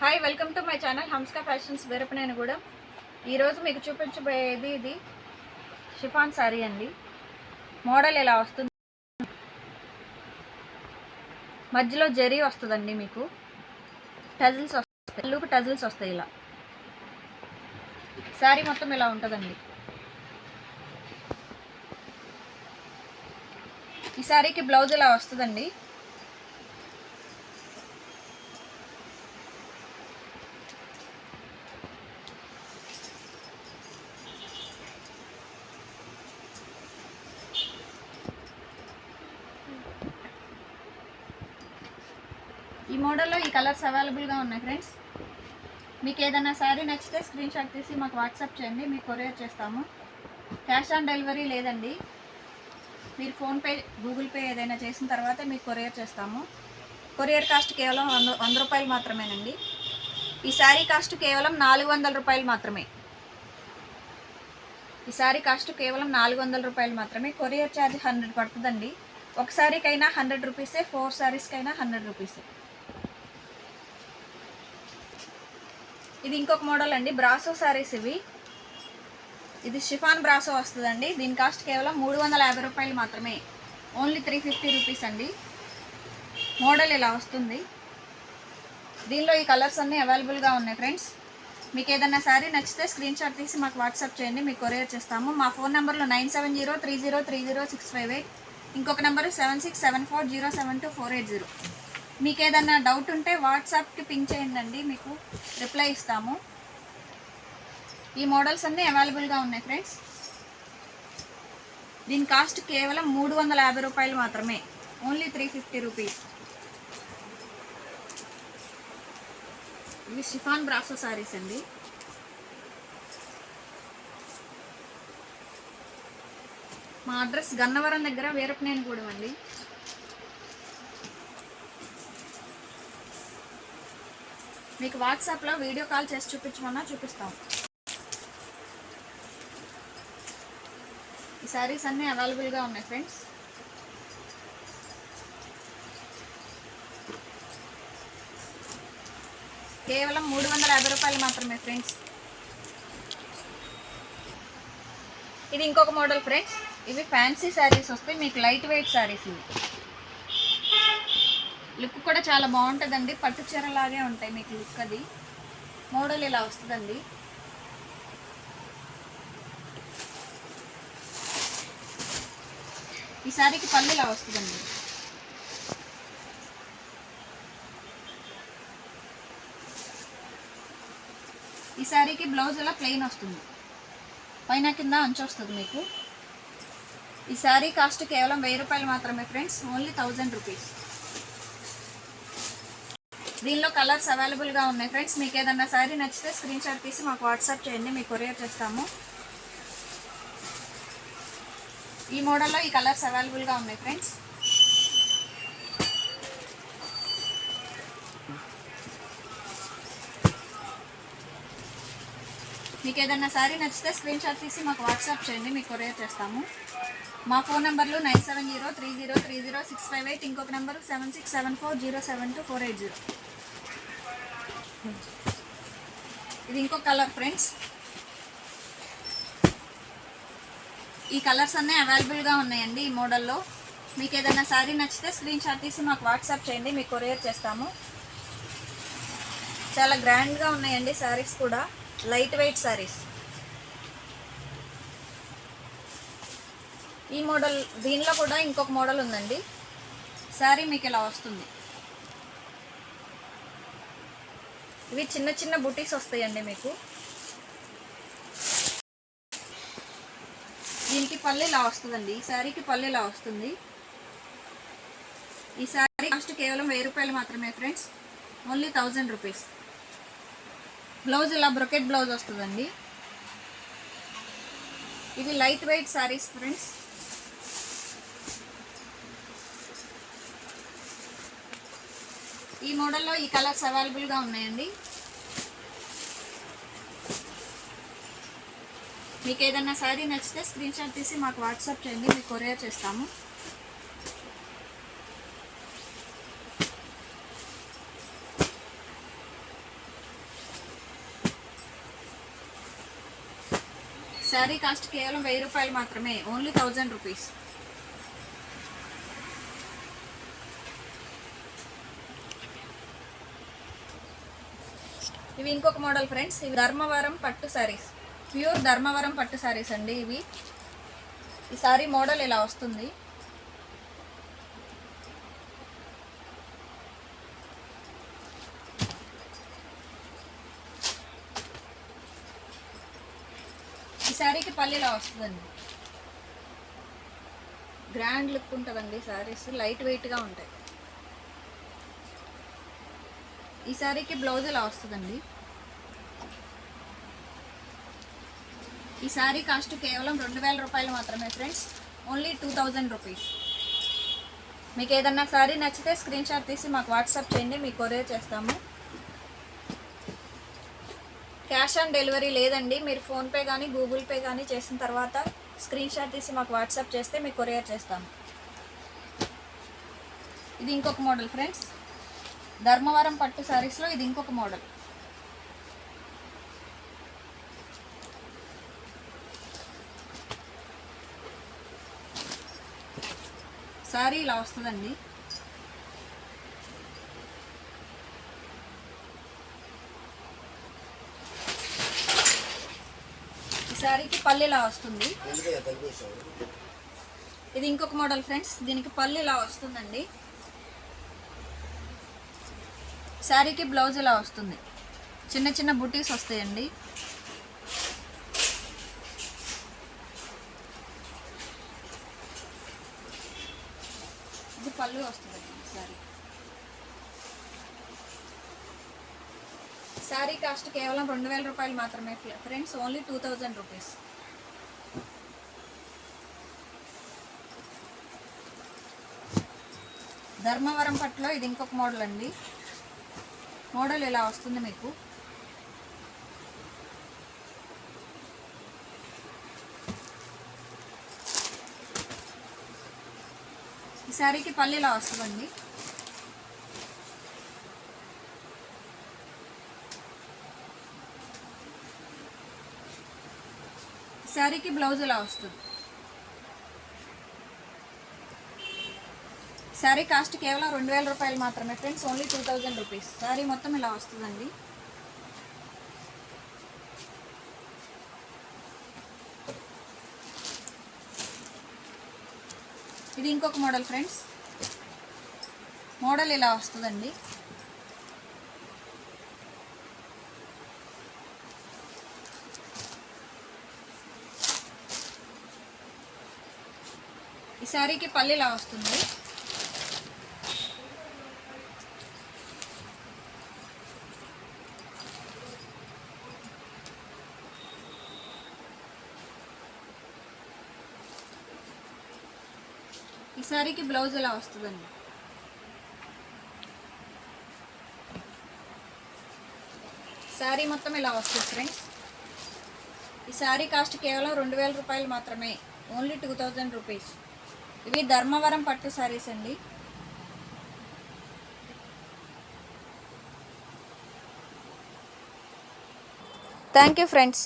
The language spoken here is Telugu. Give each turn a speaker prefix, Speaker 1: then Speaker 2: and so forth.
Speaker 1: Hi, welcome to my channel Hamska fashions Veerapanenigudem. ఈరోజు మీకు చూపించబోయేది ఇది షిఫాన్ శారీ అండి. మోడల్ ఇలా వస్తుంది. మధ్యలో జరీ వస్తుందండి. మీకు టజిల్స్ వస్తాయి, లూప్ టజిల్స్ వస్తాయి. ఇలా శారీ మొత్తం ఇలా ఉంటుందండి. ఈ శారీకి బ్లౌజ్ ఇలా వస్తుందండి. ఈ మోడల్లో ఈ కలర్స్ అవైలబుల్గా ఉన్నాయి ఫ్రెండ్స్. మీకు ఏదైనా శారీ నచ్చితే స్క్రీన్ షాట్ తీసి మాకు వాట్సాప్ చేయండి, మీకు కొరియర్ చేస్తాము. క్యాష్ ఆన్ డెలివరీ లేదండి. మీరు ఫోన్పే, గూగుల్ పే ఏదైనా చేసిన తర్వాత మీకు కొరియర్ చేస్తాము. కొరియర్ కాస్ట్ కేవలం 100 రూపాయలు మాత్రమేనండి. ఈ శారీ కాస్ట్ కేవలం 400 రూపాయలు మాత్రమే. ఈ శారీ కాస్ట్ కేవలం 400 రూపాయలు మాత్రమే. కొరియర్ ఛార్జ్ 100 పడుతుందండి. ఒక శారీకైనా 100 రూపీసే, 4 శారీస్కైనా 100 రూపీసే. ఇది ఇంకొక మోడల్ అండి, బ్రాసో శారీస్ ఇవి. ఇది షిఫాన్ బ్రాసో వస్తుందండి. దీని కాస్ట్ కేవలం 350 రూపాయలు మాత్రమే. ఓన్లీ 350 రూపీస్ అండి. మోడల్ ఇలా వస్తుంది. దీనిలో ఈ కలర్స్ అన్నీ అవైలబుల్గా ఉన్నాయి ఫ్రెండ్స్. మీకు ఏదైనా శారీ నచ్చితే స్క్రీన్ షాట్ తీసి మాకు వాట్సాప్ చేయండి, మీకు కొరియర్ చేస్తాము. మా ఫోన్ నెంబర్లో 9703030658, ఇంకొక నెంబరు 7674072480. మీకు ఏదైనా డౌట్ ఉంటే వాట్సాప్కి పింక్ చేయండి, మీకు రిప్లై ఇస్తాము. ఈ మోడల్స్ అన్నీ అవైలబుల్గా ఉన్నాయి ఫ్రెండ్స్. దీని కాస్ట్ కేవలం 350 రూపాయలు మాత్రమే. Only 350 rupees. ఇవి షిఫాన్ బ్రాసో శారీస్ అండి. మా అడ్రస్ గన్నవరం దగ్గర వీరపనేనిగూడెం అండి. మీకు వాట్సాప్లో వీడియో కాల్ చేసి చూపించమన్నా చూపిస్తాం. ఈ శారీస్ అన్నీ అవైలబుల్గా ఉన్నాయి ఫ్రెండ్స్. కేవలం 350 రూపాయలు మాత్రమే ఫ్రెండ్స్. ఇది ఇంకొక మోడల్ ఫ్రెండ్స్. ఇవి ఫ్యాన్సీ శారీస్ వస్తాయి, మీకు లైట్ వెయిట్ శారీస్. ఇవి లుక్ కూడా చాలా బాగుంటుందండి. పట్టు చీరలాగే ఉంటాయి మీకు లుక్. అది మోడల్ ఇలా వస్తుందండి. ఈ శారీకి పళ్ళు ఇలా వస్తుందండి. ఈ శారీకి బ్లౌజ్ ఇలా ప్లెయిన్ వస్తుంది, పైన కింద అంచు వస్తుంది మీకు. ఈ శారీ కాస్ట్ కేవలం 1000 రూపాయలు మాత్రమే ఫ్రెండ్స్. Only 1000 rupees. దీనిలో కలర్స్ అవైలబుల్గా ఉన్నాయి ఫ్రెండ్స్. మీకు ఏదన్నా శారీ నచ్చితే స్క్రీన్ షాట్ తీసి మాకు వాట్సాప్ చేయండి, మీకు కొరియర్ చేస్తాము. ఈ మోడల్లో ఈ కలర్స్ అవైలబుల్గా ఉన్నాయి ఫ్రెండ్స్. మీకు ఏదన్నా శారీ నచ్చితే స్క్రీన్ షాట్ తీసి మాకు వాట్సాప్ చేయండి, మీకు కొరియర్ చేస్తాము. మా ఫోన్ నెంబర్లు 9703030658, ఇంకొక నెంబరు 7674072480. ఇది ఇంకొక కలర్ ఫ్రెండ్స్. ఈ కలర్స్ అన్నీ అవైలబుల్గా ఉన్నాయండి ఈ మోడల్లో. మీకు ఏదైనా శారీ నచ్చితే స్క్రీన్ షాట్ తీసి మాకు వాట్సాప్ చేయండి, మీకు కొరియర్ చేస్తాము. చాలా గ్రాండ్గా ఉన్నాయండి శారీస్ కూడా, లైట్ వెయిట్ శారీస్. ఈ మోడల్, దీనిలో కూడా ఇంకొక మోడల్ ఉందండి. శారీ మీకు ఇలా వస్తుంది. ఇవి చిన్న చిన్న బుటీస్ వస్తాయండి మీకు. దీనికి పళ్ళు ఇలా వస్తుందండి. ఈ శారీకి పళ్ళు ఇలా వస్తుంది. ఈ శారీ కాస్ట్ కేవలం 1000 రూపాయలు మాత్రమే ఫ్రెండ్స్. Only 1000 rupees. బ్లౌజ్ ఇలా బ్రొకెట్ బ్లౌజ్ వస్తుందండి. ఇవి లైట్ వెయిట్ శారీస్ ఫ్రెండ్స్. ఈ మోడల్లో ఈ కలర్స్ అవైలబుల్గా ఉన్నాయండి. మీకు ఏదైనా శారీ నచ్చితే స్క్రీన్ షాట్ తీసి మాకు వాట్సాప్ చేయండి, మీకు కొరియర్ చేస్తాము. శారీ కాస్ట్ కేవలం 1000 రూపాయలు మాత్రమే, ఓన్లీ 1000 రూపీస్. ఇవి ఇంకొక మోడల్ ఫ్రెండ్స్. ఇవి ధర్మవరం పట్టు శారీస్, ప్యూర్ ధర్మవరం పట్టు శారీస్ అండి ఇవి. ఈ శారీ మోడల్ ఇలా వస్తుంది. ఈ శారీకి పళ్ళు ఇలా వస్తుందండి. గ్రాండ్ లుక్ ఉంటుందండి. శారీస్ లైట్ వెయిట్గా ఉంటాయి. ఈ శారీకి బ్లౌజ్ ఇలా వస్తుందండి. ఈ శారీ కాస్ట్ కేవలం 2000 రూపాయలు మాత్రమే ఫ్రెండ్స్, ఓన్లీ 2000 రూపీస్. మీకు ఏదన్నా శారీ నచ్చితే స్క్రీన్ షాట్ తీసి మాకు వాట్సాప్ చేయండి, మీకు కొరియర్ చేస్తాము. క్యాష్ ఆన్ డెలివరీ లేదండి. మీరు ఫోన్పే కానీ గూగుల్ పే కానీ చేసిన తర్వాత స్క్రీన్ షాట్ తీసి మాకు వాట్సాప్ చేస్తే మీకు కొరియర్ చేస్తాము. ఇది ఇంకొక మోడల్ ఫ్రెండ్స్. ధర్మవరం పట్టు శారీస్లో ఇది ఇంకొక మోడల్. శారీ ఇలా వస్తుందండి. ఈ శారీకి పళ్ళు ఇలా వస్తుంది. ఇది ఇంకొక మోడల్ ఫ్రెండ్స్. దీనికి పళ్ళు ఇలా వస్తుందండి. శారీకి బ్లౌజ్ ఇలా వస్తుంది. చిన్న చిన్న బుటీస్ వస్తాయండి. ఇది పళ్ళు వస్తుందండి. శారీ కాస్ట్ కేవలం 2000 రూపాయలు మాత్రమే ఫ్రెండ్స్, ఓన్లీ 2000 రూపీస్. ధర్మవరం పట్టులో ఇది ఇంకొక మోడల్ అండి. మోడల్ ఇలా వస్తుంది మీకు. ఈ శారీకి పళ్ళు ఇలా వస్తుందండి. శారీకి బ్లౌజ్ ఇలా వస్తుంది. శారీ కాస్ట్ కేవలం 2000 రూపాయలు మాత్రమే ఫ్రెండ్స్, ఓన్లీ 2000 రూపీస్. శారీ మొత్తం ఇలా వస్తుందండి. ఇది ఇంకొక మోడల్ ఫ్రెండ్స్. మోడల్ ఇలా వస్తుందండి. ఈ శారీకి పళ్ళు ఇలా వస్తుంది. ఈ శారీకి బ్లౌజ్ ఇలా వస్తుందండి. శారీ మొత్తం ఇలా వస్తుంది ఫ్రెండ్స్. ఈ శారీ కాస్ట్ కేవలం 2000 రూపాయలు మాత్రమే, ఓన్లీ 2000 రూపీస్. ఇవి ధర్మవరం పట్టు శారీస్ అండి. Thank you friends.